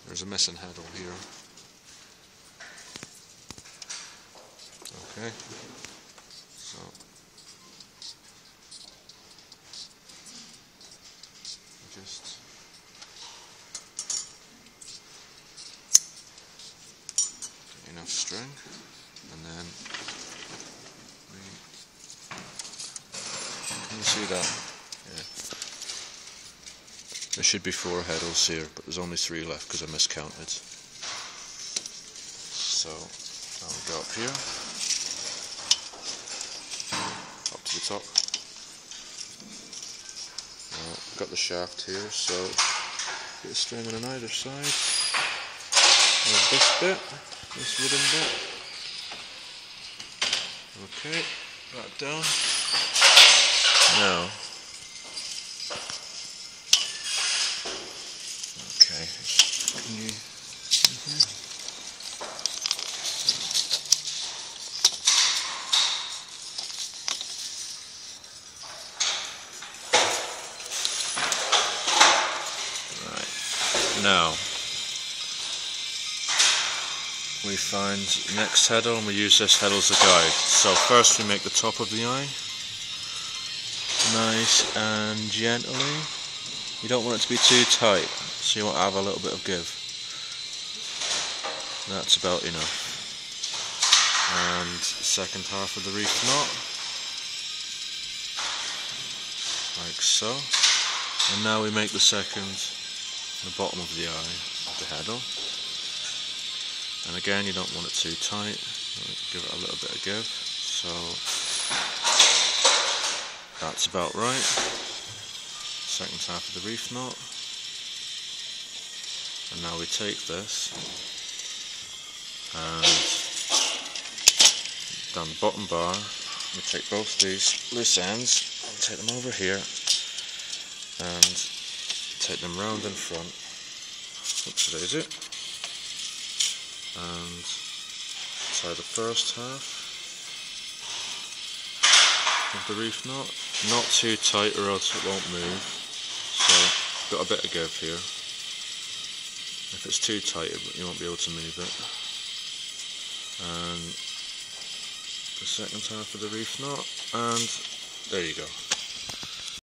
There's a missing heddle here. Okay, so just get enough string, and then can you see that? Yeah. There should be 4 heddles here, but there's only 3 left because I miscounted. So now we go up here, up to the top. Got the shaft here, so get a string on either side. There's this bit, this wooden bit. Okay, that down. Now, okay, can you see here? Now we find next heddle and we use this heddle as a guide. So first we make the top of the eye nice and gently. You don't want it to be too tight, so you want to have a little bit of give. That's about enough. And second half of the reef knot, like so. And now we make the bottom of the eye of the heddle. And again, you don't want it too tight, give it a little bit of give. So that's about right. Second half of the reef knot. And now we take this and down the bottom bar, we take both these loose ends and take them over here and take them round in front. Oops, there's it. And tie the first half of the reef knot. Not too tight or else it won't move. So got a bit of give here. If it's too tight, you won't be able to move it. And the second half of the reef knot, and there you go.